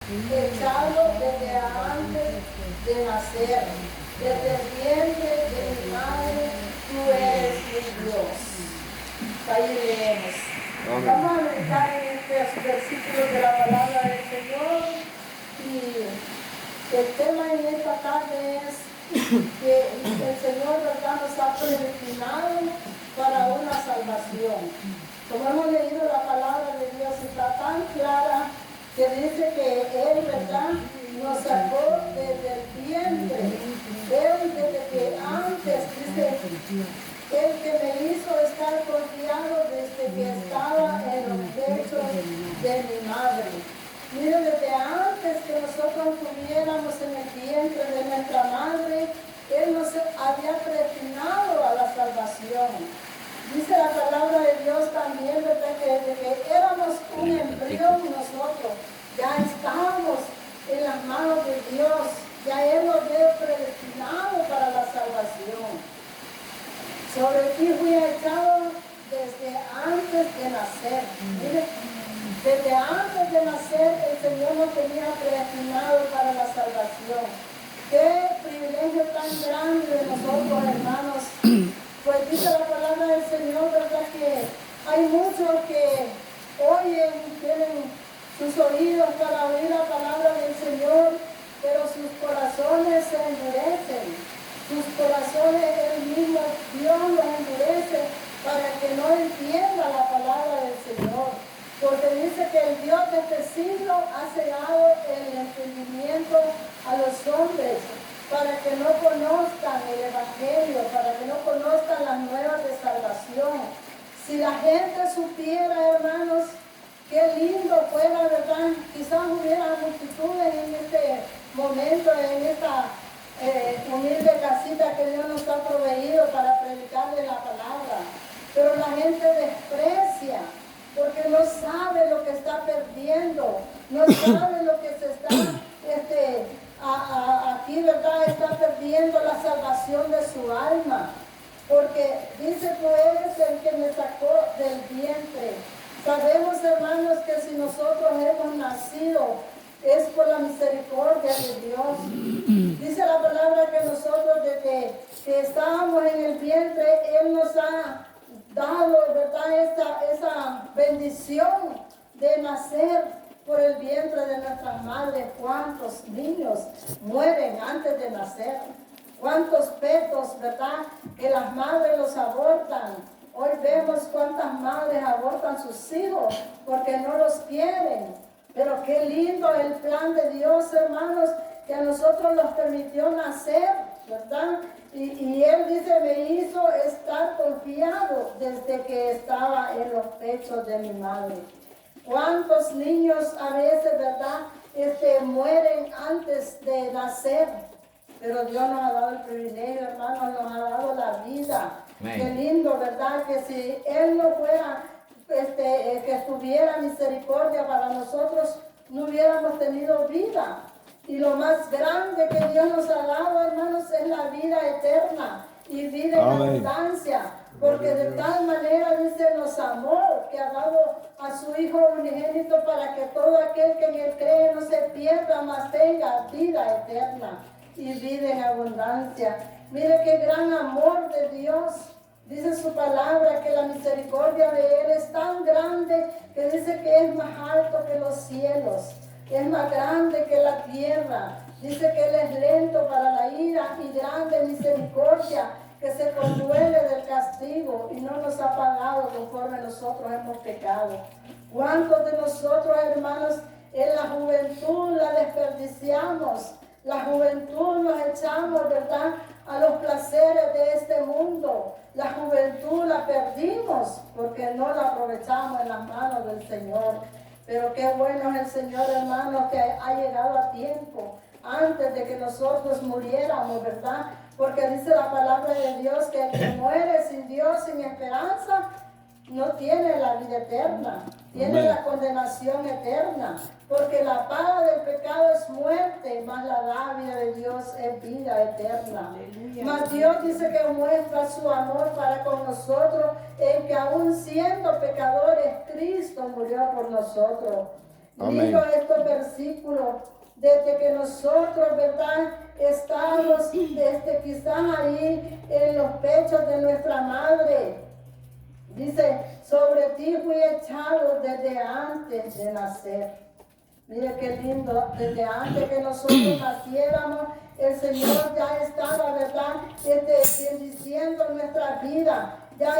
echado desde antes de nacer, desde el vientre de mi madre, tú eres mi Dios. Ahí leemos. Vamos a meditar en estos versículos de la palabra del Señor y el tema en esta tarde es que el Señor, ¿verdad?, nos ha predestinado para una salvación. Como hemos leído, la palabra de Dios está tan clara que dice que Él, ¿verdad?, nos sacó desde el vientre. Él, desde que antes, dice, el que me hizo estar confiado desde que estaba en los pechos de mi madre. Mire, desde antes que nosotros estuviéramos en el vientre de nuestra madre, Él nos había predestinado a la salvación. Dice la palabra de Dios también, ¿verdad?, que desde que éramos un embrión nosotros, ya estábamos en las manos de Dios, ya Él nos había predestinado para la salvación. Sobre ti fui echado desde antes de nacer. Mire, desde antes de nacer el Señor nos tenía predestinado para la salvación. Qué privilegio tan grande de nosotros, hermanos. Pues dice la palabra del Señor, ¿verdad?, que hay muchos que oyen, tienen sus oídos para oír la palabra del Señor, pero sus corazones se endurecen. Sus corazones, el mismo Dios los endurece para que no entienda la palabra del Señor. Porque dice que el Dios de este siglo ha cegado el entendimiento a los hombres para que no conozcan el Evangelio, para que no conozcan las nuevas de salvación. Si la gente supiera, hermanos, qué lindo fuera, ¿verdad? Quizás hubiera multitudes en este momento, en esta humilde casita que Dios nos ha proveído para predicarle la palabra. Pero la gente desprecia, porque no sabe lo que está perdiendo, no sabe lo que se está, aquí, ¿verdad?, está perdiendo la salvación de su alma. Porque dice, tú eres el que me sacó del vientre. Sabemos, hermanos, que si nosotros hemos nacido, es por la misericordia de Dios. Dice la palabra que nosotros desde que estábamos en el vientre, Él nos ha dado, ¿verdad?, esa bendición de nacer por el vientre de nuestras madres. ¿Cuántos niños mueren antes de nacer? ¿Cuántos fetos, verdad, que las madres los abortan? Hoy vemos cuántas madres abortan sus hijos porque no los quieren. Pero qué lindo el plan de Dios, hermanos, que a nosotros nos permitió nacer, ¿verdad? Y Él dice, me hizo estar confiado desde que estaba en los pechos de mi madre. ¿Cuántos niños a veces, verdad, mueren antes de nacer? Pero Dios nos ha dado el privilegio, hermanos, nos ha dado la vida. Amén. Qué lindo, ¿verdad? Que si Él no fuera, que tuviera misericordia para nosotros, no hubiéramos tenido vida. Y lo más grande que Dios nos ha dado, hermanos, es la vida eterna y vida en abundancia. Porque de tal manera, dice, nos amó, que ha dado a su Hijo unigénito para que todo aquel que en Él cree no se pierda, mas tenga vida eterna y vida en abundancia. Mire qué gran amor de Dios. Dice su palabra que la misericordia de Él es tan grande que dice que es más alto que los cielos, es más grande que la tierra. Dice que Él es lento para la ira y grande misericordia, que se conduele del castigo y no nos ha pagado conforme nosotros hemos pecado. ¿Cuántos de nosotros, hermanos, en la juventud la desperdiciamos? La juventud nos echamos, ¿verdad?, a los placeres de este mundo. La juventud la perdimos porque no la aprovechamos en las manos del Señor. Pero qué bueno es el Señor, hermano, que ha llegado a tiempo, antes de que nosotros muriéramos, ¿verdad? Porque dice la palabra de Dios que el que muere sin Dios, sin esperanza, no tiene la vida eterna, tiene la condenación eterna. Porque la paga del pecado es muerte, mas la dádiva de Dios es vida eterna. Mas Dios dice que muestra su amor para con nosotros, en que aún siendo pecadores, Cristo murió por nosotros. Amén. Lindo estos versículos, desde que nosotros, ¿verdad? Estamos quizás ahí en los pechos de nuestra madre. Dice, sobre ti fui echado desde antes de nacer. Mire qué lindo, desde antes que nosotros naciéramos, el Señor ya estaba, ¿verdad? Bendiciendo nuestra vida. Ya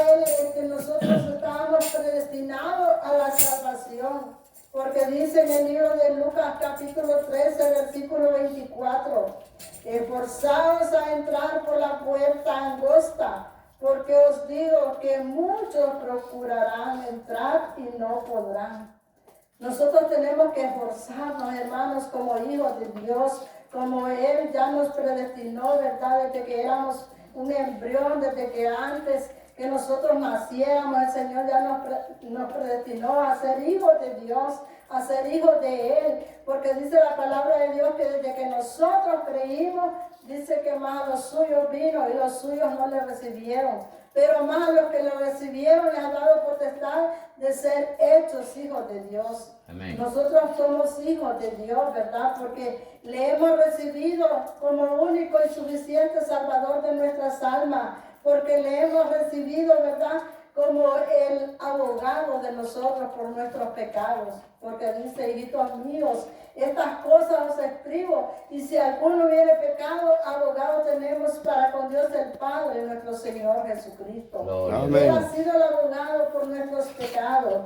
nosotros estábamos predestinados a la salvación. Porque dice en el libro de Lucas capítulo 13, versículo 24, esforzaos a entrar por la puerta angosta, porque os digo que muchos procurarán entrar y no podrán. Nosotros tenemos que esforzarnos, hermanos, como hijos de Dios, como Él ya nos predestinó, ¿verdad? Desde que éramos un embrión, desde que antes que nosotros naciéramos, el Señor ya nos predestinó a ser hijos de Dios, a ser hijos de Él, porque dice la palabra de Dios que desde que nosotros creímos, dice que más a los suyos vino y los suyos no le recibieron. Pero más a los que lo recibieron les ha dado potestad de ser hechos hijos de Dios. Amén. Nosotros somos hijos de Dios, ¿verdad? Porque le hemos recibido como único y suficiente Salvador de nuestras almas. Porque le hemos recibido, ¿verdad? Como el abogado de nosotros por nuestros pecados. Porque dice, hijitos míos, estas cosas os escribo, y si alguno hubiere pecado, abogado tenemos para con Dios el Padre, nuestro Señor Jesucristo. Amén. Él ha sido el abogado por nuestros pecados.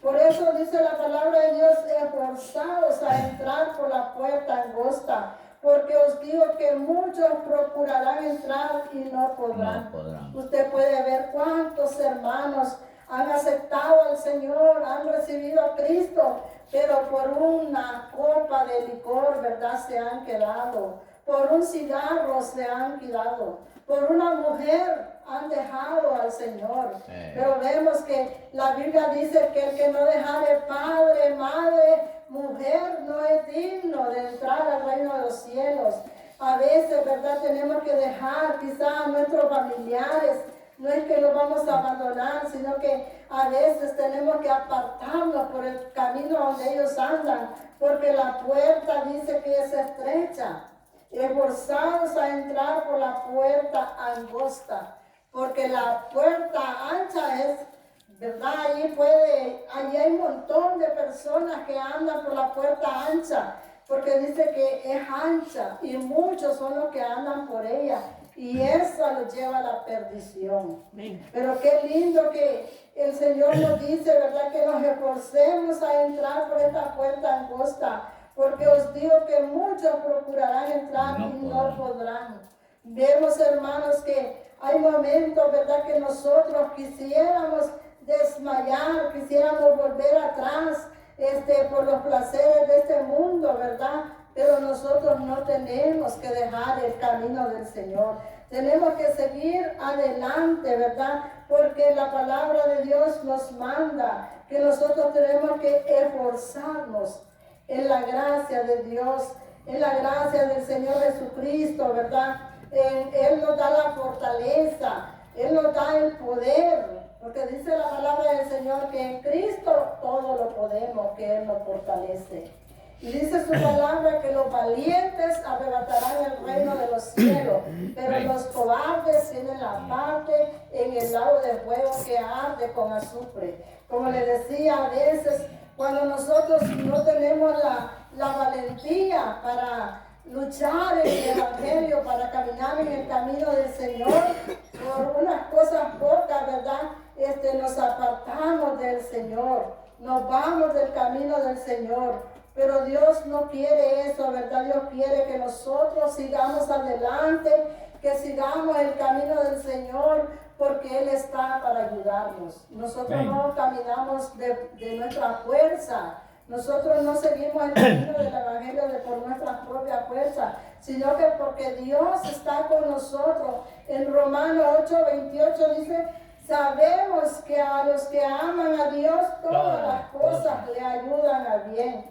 Por eso dice la palabra de Dios, esforzaos a entrar por la puerta angosta, porque os digo que muchos procurarán entrar y no podrán. Usted puede ver cuántos hermanos han aceptado al Señor, han recibido a Cristo, pero por una copa de licor, ¿verdad? Se han quedado. Por un cigarro se han quedado. Por una mujer han dejado al Señor. Pero vemos que la Biblia dice que el que no dejare padre, madre, mujer, no es digno de entrar al reino de los cielos. A veces, ¿verdad? Tenemos que dejar quizás a nuestros familiares. No es que los vamos a abandonar, sino que a veces tenemos que apartarnos por el camino donde ellos andan, porque la puerta dice que es estrecha. Esforzados a entrar por la puerta angosta, porque la puerta ancha es, ¿verdad? Allí hay un montón de personas que andan por la puerta ancha, porque dice que es ancha y muchos son los que andan por ella. Y eso los lleva a la perdición. Pero qué lindo que el Señor nos dice, ¿verdad? Que nos esforcemos a entrar por esta puerta angosta. Porque os digo que muchos procurarán entrar y no podrán. Vemos, hermanos, que hay momentos, ¿verdad? Que nosotros quisiéramos desmayar, quisiéramos volver atrás por los placeres de este mundo, ¿verdad? Pero nosotros no tenemos que dejar el camino del Señor. Tenemos que seguir adelante, ¿verdad? Porque la palabra de Dios nos manda que nosotros tenemos que esforzarnos en la gracia de Dios, en la gracia del Señor Jesucristo, ¿verdad? Él nos da la fortaleza, Él nos da el poder, porque dice la palabra del Señor que en Cristo todo lo podemos, que Él nos fortalece. Y dice su palabra que los valientes arrebatarán el reino de los cielos, pero los cobardes tienen la parte en el lago de fuego que arde con azufre. Como le decía, a veces cuando nosotros no tenemos la valentía para luchar en el Evangelio, para caminar en el camino del Señor, por unas cosas pocas, ¿verdad? Nos apartamos del Señor, nos vamos del camino del Señor. Pero Dios no quiere eso, ¿verdad? Dios quiere que nosotros sigamos adelante, que sigamos el camino del Señor, porque Él está para ayudarnos. Nosotros no caminamos de nuestra fuerza. Nosotros no seguimos el camino del Evangelio por nuestra propia fuerza, sino que porque Dios está con nosotros. En Romanos 8:28 dice Sabemos que a los que aman a Dios todas las cosas le ayudan a bien.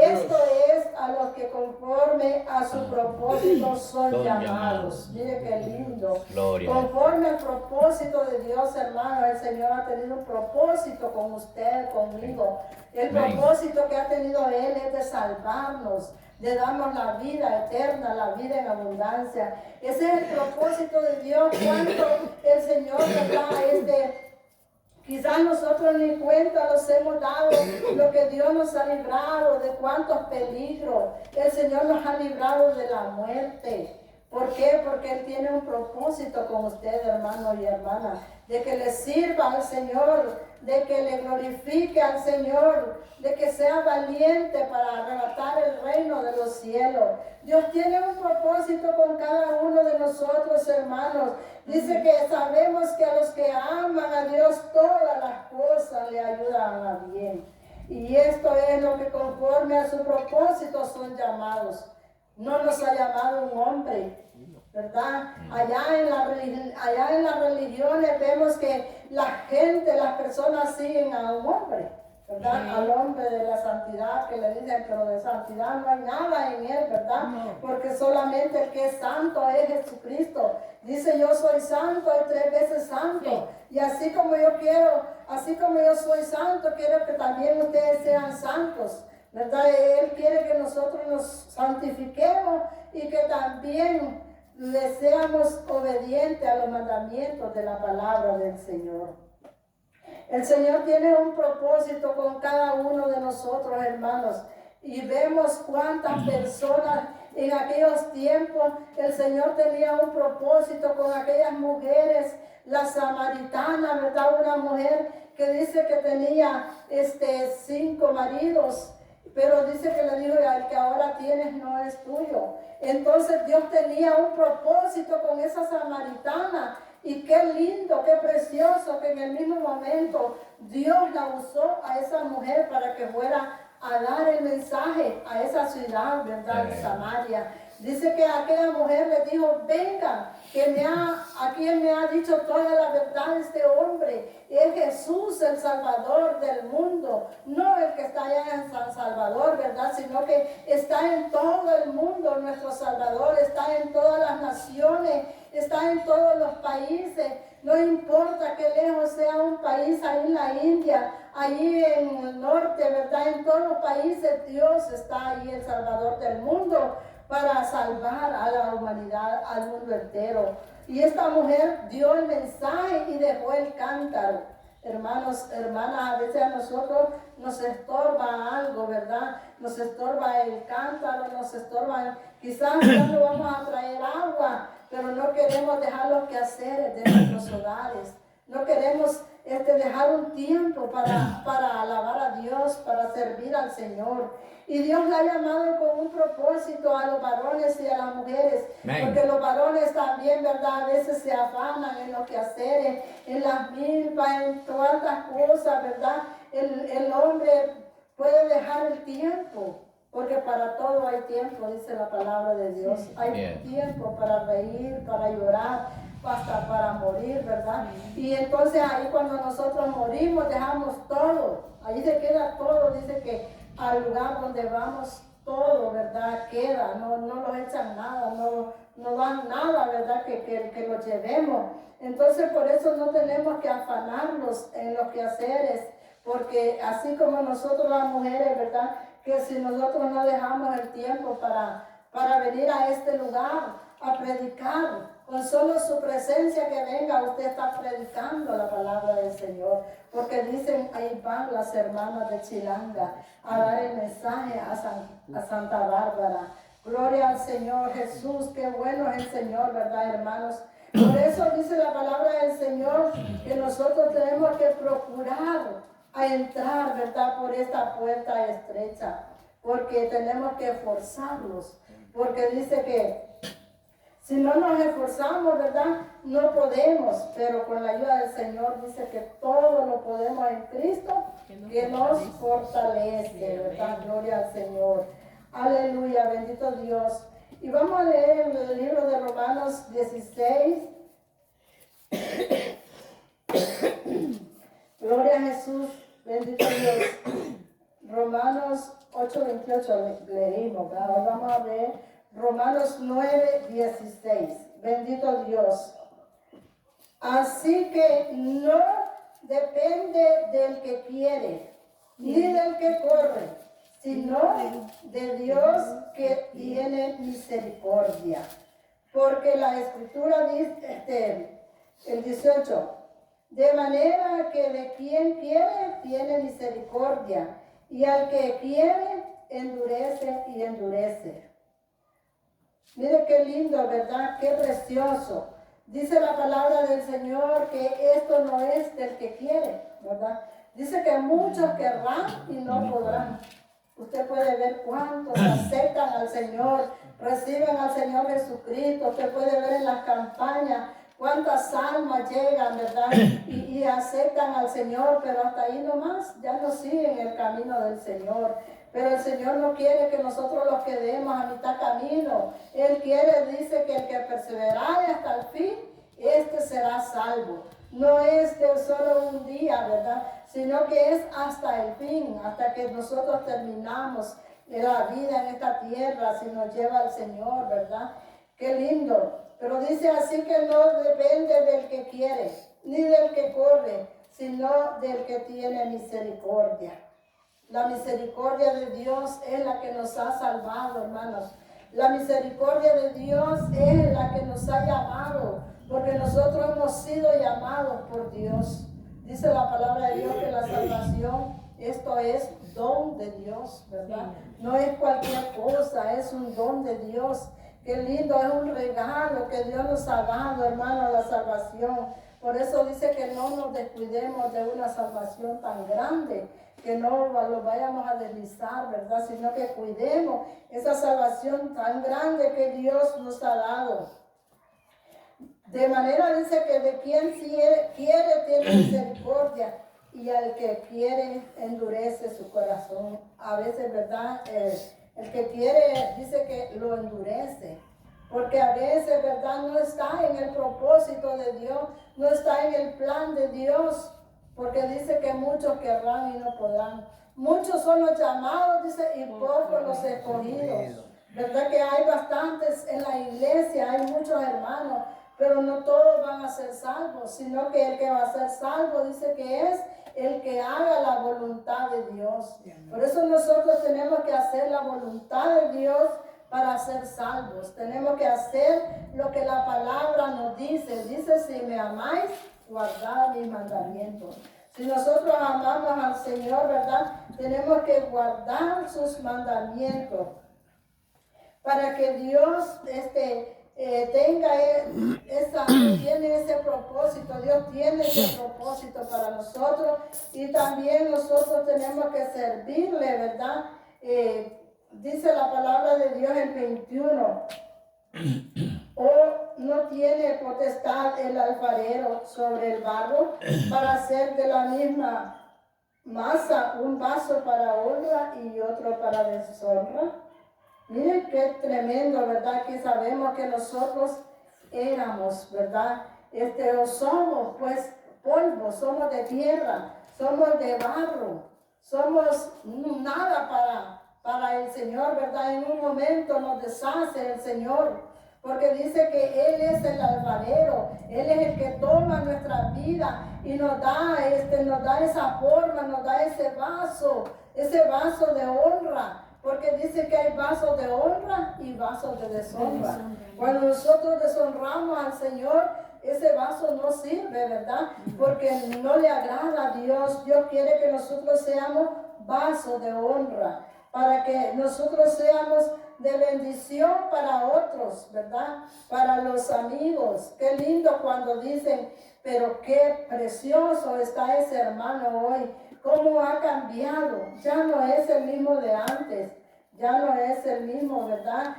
Esto es a los que conforme a su propósito son llamados. Mire qué lindo. Conforme al propósito de Dios, hermano, el Señor ha tenido un propósito con usted, conmigo. El propósito que ha tenido Él es de salvarnos, de darnos la vida eterna, la vida en abundancia. Ese es el propósito de Dios. Cuando el Señor nos da quizás nosotros ni cuenta nos hemos dado lo que Dios nos ha librado, de cuántos peligros. El Señor nos ha librado de la muerte. ¿Por qué? Porque Él tiene un propósito con usted, hermano y hermana, de que le sirva al Señor, de que le glorifique al Señor, de que sea valiente para arrebatar el reino de los cielos. Dios tiene un propósito con cada uno de nosotros, hermanos. Dice que sabemos que a los que aman a Dios todas las cosas le ayudan a bien. Y esto es lo que conforme a su propósito son llamados. No nos ha llamado un hombre, ¿verdad? Allá en las religiones vemos que la gente, las personas siguen a un hombre, ¿verdad? Al hombre de la santidad, que le dicen, pero de santidad no hay nada en él, ¿verdad? Porque solamente el que es santo es Jesucristo. Dice, yo soy santo y 3 veces santo. Y así como yo soy santo, quiero que también ustedes sean santos, ¿verdad? Él quiere que nosotros nos santifiquemos y que también le seamos obedientes a los mandamientos de la palabra del Señor. El Señor tiene un propósito con cada uno de nosotros, hermanos. Y vemos cuántas personas en aquellos tiempos el Señor tenía un propósito con aquellas mujeres, la samaritana, ¿verdad? Una mujer que dice que tenía 5 maridos. Pero dice que le dijo, el que ahora tienes no es tuyo. Entonces Dios tenía un propósito con esa samaritana. Y qué lindo, qué precioso que en el mismo momento Dios la usó a esa mujer para que fuera a dar el mensaje a esa ciudad, ¿verdad? De Samaria. Dice que aquella mujer le dijo, venga, a quien me ha dicho toda la verdad este hombre, es Jesús el Salvador del mundo, no el que está allá en San Salvador, ¿verdad? Sino que está en todo el mundo, nuestro Salvador, está en todas las naciones, está en todos los países, no importa que lejos sea un país, ahí en la India, allí en el norte, ¿verdad? En todos los países Dios está ahí, el Salvador del mundo, para salvar a la humanidad, al mundo entero. Y esta mujer dio el mensaje y dejó el cántaro. Hermanos, hermanas, a veces a nosotros nos estorba algo, ¿verdad? Nos estorba el cántaro, nos estorba, quizás ya no vamos a traer agua, pero no queremos dejar los quehaceres de nuestros hogares. No queremos dejar un tiempo para alabar a Dios, para servir al Señor. Y Dios le ha llamado con un propósito a los varones y a las mujeres. Porque los varones también, ¿verdad? A veces se afanan en los quehaceres, en las milpas, en todas las cosas, ¿verdad? El hombre puede dejar el tiempo. Porque para todo hay tiempo, dice la palabra de Dios. Hay tiempo para reír, para llorar, hasta para morir, ¿verdad? Y entonces ahí cuando nosotros morimos dejamos todo. Ahí se queda todo, dice que al lugar donde vamos todo, ¿verdad? Queda, no nos echan nada, no dan nada, ¿verdad? Que lo llevemos. Entonces por eso no tenemos que afanarnos en los quehaceres, porque así como nosotros las mujeres, ¿verdad? Que si nosotros no dejamos el tiempo para venir a este lugar a predicar, con solo su presencia que venga, usted está predicando la palabra del Señor. Porque dicen, ahí van las hermanas de Chilanga a dar el mensaje a Santa Bárbara. Gloria al Señor Jesús, qué bueno es el Señor, ¿verdad, hermanos? Por eso dice la palabra del Señor que nosotros tenemos que procurar a entrar, ¿verdad? Por esta puerta estrecha. Porque tenemos que esforzarnos. Porque dice que si no nos esforzamos, ¿verdad? No podemos, pero con la ayuda del Señor dice que todo lo podemos en Cristo, que nos fortalece, ¿verdad? Gloria al Señor. Aleluya, bendito Dios. Y vamos a leer el libro de Romanos 16. Gloria a Jesús, bendito Dios. Romanos 8:28 leímos, ahora vamos a ver Romanos 9:16. Bendito Dios. Así que no depende del que quiere, ni del que corre, sino de Dios que tiene misericordia. Porque la Escritura dice, el 18, de manera que de quien quiere tiene misericordia, y al que quiere endurece y endurece. Mire qué lindo, ¿verdad? Qué precioso. Dice la palabra del Señor que esto no es del que quiere, ¿verdad? Dice que muchos querrán y no podrán. Usted puede ver cuántos aceptan al Señor, reciben al Señor Jesucristo. Usted puede ver en las campañas cuántas almas llegan, ¿verdad? Y aceptan al Señor, pero hasta ahí nomás, ya no siguen el camino del Señor. Pero el Señor no quiere que nosotros los quedemos a mitad camino. Él quiere, dice, que el que perseverare hasta el fin, este será salvo. No es de solo un día, ¿verdad? Sino que es hasta el fin, hasta que nosotros terminamos la vida en esta tierra, si nos lleva el Señor, ¿verdad? Qué lindo. Pero dice así que no depende del que quiere, ni del que corre, sino del que tiene misericordia. La misericordia de Dios es la que nos ha salvado, hermanos. La misericordia de Dios es la que nos ha llamado, porque nosotros hemos sido llamados por Dios. Dice la palabra de Dios que la salvación, esto es don de Dios, ¿verdad? No es cualquier cosa, es un don de Dios. Qué lindo, es un regalo que Dios nos ha dado, hermano, la salvación. Por eso dice que no nos descuidemos de una salvación tan grande, que no lo vayamos a deslizar, ¿verdad? Sino que cuidemos esa salvación tan grande que Dios nos ha dado. De manera dice que de quien quiere tiene misericordia y al que quiere endurece su corazón. A veces, ¿verdad? El que quiere dice que lo endurece. Porque a veces, ¿verdad? No está en el propósito de Dios, no está en el plan de Dios. Porque dice que muchos querrán y no podrán. Muchos son los llamados, dice, y pocos los escogidos. ¿Verdad que hay bastantes en la iglesia? Hay muchos hermanos, pero no todos van a ser salvos, sino que el que va a ser salvo dice que es el que haga la voluntad de Dios. Por eso nosotros tenemos que hacer la voluntad de Dios para ser salvos. Tenemos que hacer lo que la palabra nos dice. Dice, si me amáis, guardad mis mandamientos. Si nosotros amamos al Señor, ¿verdad? Tenemos que guardar sus mandamientos para que Dios tiene ese propósito. Dios tiene ese propósito para nosotros y también nosotros tenemos que servirle, ¿verdad? Dice la palabra de Dios en 21. ¿O no tiene potestad el alfarero sobre el barro para hacer de la misma masa un vaso para honra y otro para deshonra? Miren qué tremendo, ¿verdad? Que sabemos que nosotros éramos, ¿verdad? O somos, pues, polvo, somos de tierra, somos de barro, somos nada para el Señor, ¿verdad? En un momento nos deshace el Señor, porque dice que Él es el alfarero, Él es el que toma nuestra vida y nos da esa forma, nos da ese vaso de honra. Porque dice que hay vasos de honra y vasos de deshonra. Cuando nosotros deshonramos al Señor, ese vaso no sirve, ¿verdad? Porque no le agrada a Dios. Dios quiere que nosotros seamos vasos de honra, para que nosotros seamos de bendición para otros, ¿verdad? Para los amigos. Qué lindo cuando dicen, pero qué precioso está ese hermano hoy. ¿Cómo ha cambiado? Ya no es el mismo de antes. Ya no es el mismo, ¿verdad?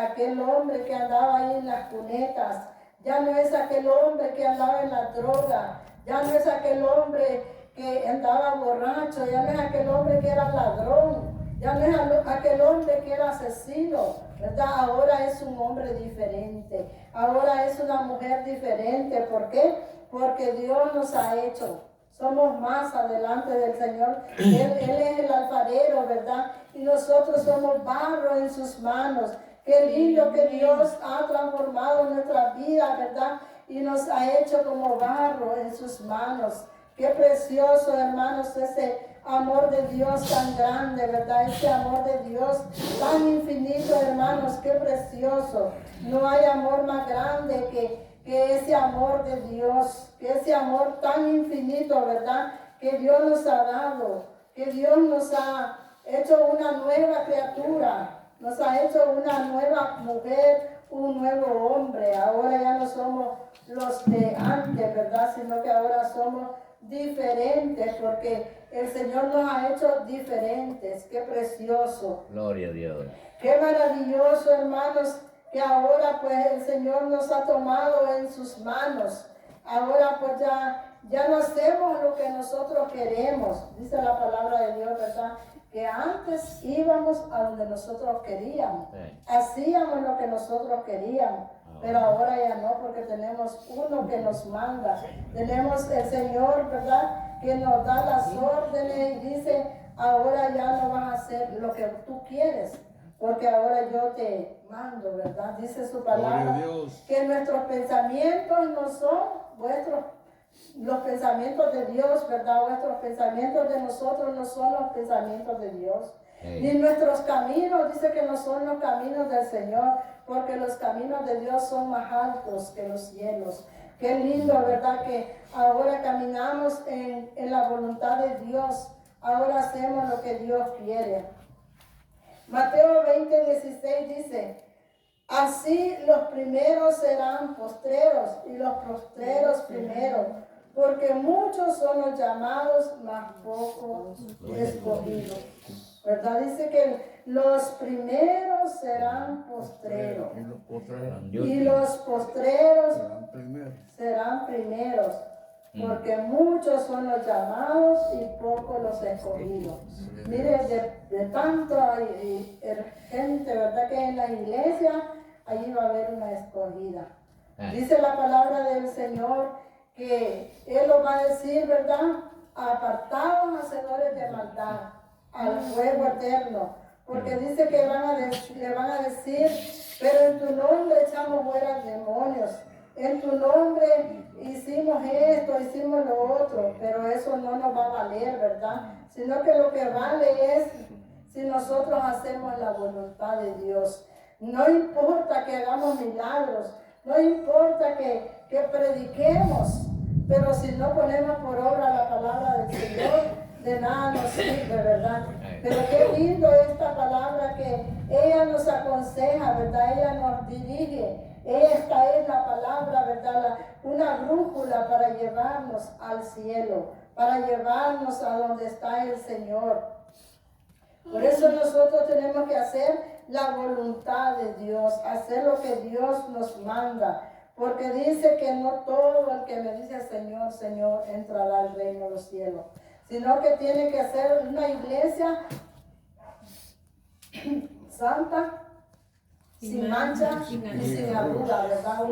Aquel hombre que andaba ahí en las cunetas. Ya no es aquel hombre que andaba en la droga. Ya no es aquel hombre que andaba borracho. Ya no es aquel hombre que era ladrón. Ya no es aquel hombre que era asesino, ¿verdad? Ahora es un hombre diferente. Ahora es una mujer diferente. ¿Por qué? Porque Dios nos ha hecho somos más adelante del Señor. Él es el alfarero, ¿verdad? Y nosotros somos barro en sus manos. Qué lindo que Dios ha transformado nuestra vida, ¿verdad? Y nos ha hecho como barro en sus manos. Qué precioso, hermanos, ese amor de Dios tan grande, ¿verdad? Ese amor de Dios tan infinito, hermanos, qué precioso. No hay amor más grande que ese amor de Dios, que ese amor tan infinito, ¿verdad? Que Dios nos ha dado, que Dios nos ha hecho una nueva criatura. Nos ha hecho una nueva mujer, un nuevo hombre. Ahora ya no somos los de antes, ¿verdad? Sino que ahora somos diferentes porque el Señor nos ha hecho diferentes. Qué precioso. Gloria a Dios. Qué maravilloso, hermanos, que ahora pues el Señor nos ha tomado en sus manos. Ahora pues ya no hacemos lo que nosotros queremos. Dice la palabra de Dios, ¿verdad? Que antes íbamos a donde nosotros queríamos, hacíamos lo que nosotros queríamos, pero ahora ya no, porque tenemos uno que nos manda, tenemos el Señor, ¿verdad?, que nos da las órdenes y dice, ahora ya no vas a hacer lo que tú quieres, porque ahora yo te mando, ¿verdad? Dice su palabra, que nuestros pensamientos no son vuestros. Los pensamientos de Dios, ¿verdad? Vuestros pensamientos de nosotros no son los pensamientos de Dios. Ni nuestros caminos, dice que no son los caminos del Señor, porque los caminos de Dios son más altos que los cielos. Qué lindo, ¿verdad? Que ahora caminamos en la voluntad de Dios. Ahora hacemos lo que Dios quiere. Mateo 20:16 dice, así los primeros serán postreros y los postreros primeros, porque muchos son los llamados, mas pocos escogidos. ¿Verdad? Dice que los primeros serán postreros y los postreros serán primeros, porque muchos son los llamados y pocos los escogidos. Mire, de tanto hay gente, ¿verdad?, que en la iglesia allí va a haber una escogida. Dice la palabra del Señor que Él lo va a decir, ¿verdad? Apartados hacedores de maldad al fuego eterno, porque dice que le van a decir, pero en tu nombre echamos fuera demonios, en tu nombre hicimos esto, hicimos lo otro, pero eso no nos va a valer, ¿verdad? Sino que lo que vale es si nosotros hacemos la voluntad de Dios. No importa que hagamos milagros, no importa que prediquemos, pero si no ponemos por obra la palabra del Señor, de nada nos sirve, ¿verdad? Pero qué lindo esta palabra que ella nos aconseja, ¿verdad? Ella nos dirige. Esta es la palabra, ¿verdad? Una brújula para llevarnos al cielo, para llevarnos a donde está el Señor. Por eso nosotros tenemos que hacer la voluntad de Dios, hacer lo que Dios nos manda. Porque dice que no todo el que me dice Señor, Señor, entrará al reino de los cielos, sino que tiene que ser una iglesia santa, sin mancha y sin arruga, ¿verdad?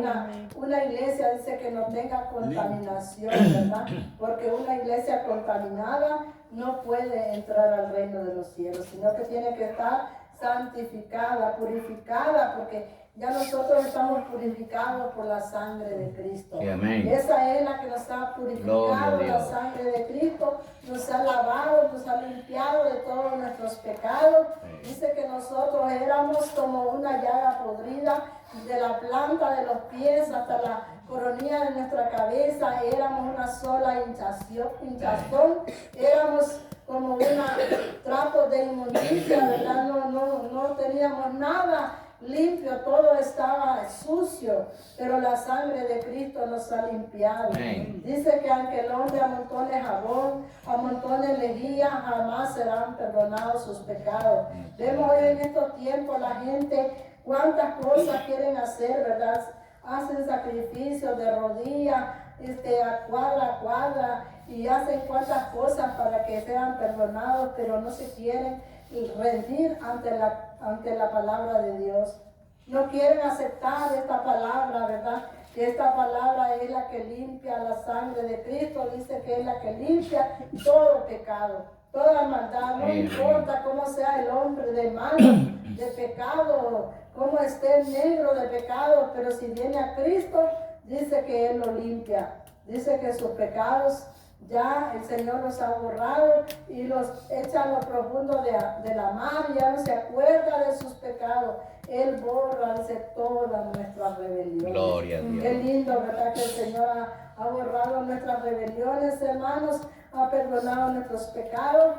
Una iglesia dice que no tenga contaminación, ¿verdad? Porque una iglesia contaminada no puede entrar al reino de los cielos, sino que tiene que estar santificada, purificada, porque ya nosotros estamos purificados por la sangre de Cristo. Sí, amén. Esa es la que nos ha purificado, la sangre de Cristo, nos ha lavado, nos ha limpiado de todos nuestros pecados. Sí. Dice que nosotros éramos como una llaga podrida, de la planta de los pies hasta la coronilla de nuestra cabeza, éramos una sola hinchazón, éramos como un trapo de inmundicia, ¿verdad? No teníamos nada limpio, todo estaba sucio, pero la sangre de Cristo nos ha limpiado. Dice que aunque el hombre amontone jabón, amontone lejía, jamás serán perdonados sus pecados. Vemos hoy en estos tiempos la gente cuántas cosas quieren hacer, ¿verdad? Hacen sacrificios de rodillas, a cuadra, y hacen cuantas cosas para que sean perdonados, pero no se quieren rendir ante la palabra de Dios. no quieren aceptar esta palabra, ¿verdad? Que esta palabra es la que limpia la sangre de Cristo, dice que es la que limpia todo pecado, toda maldad, no importa cómo sea el hombre de malo, de pecado, cómo esté negro de pecado, pero si viene a Cristo, dice que Él lo limpia, dice que sus pecados ya el Señor los ha borrado y los echa a lo profundo de la mar, ya no se acuerda de sus pecados. Él borra, dice, todas nuestras rebeliones. Gloria a Dios. Qué lindo, ¿verdad? Que el Señor ha borrado nuestras rebeliones, hermanos, ha perdonado nuestros pecados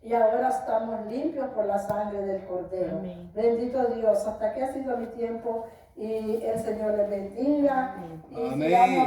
y ahora estamos limpios por la sangre del Cordero. Amén. Bendito Dios, hasta aquí ha sido mi tiempo y el Señor les bendiga. Amén.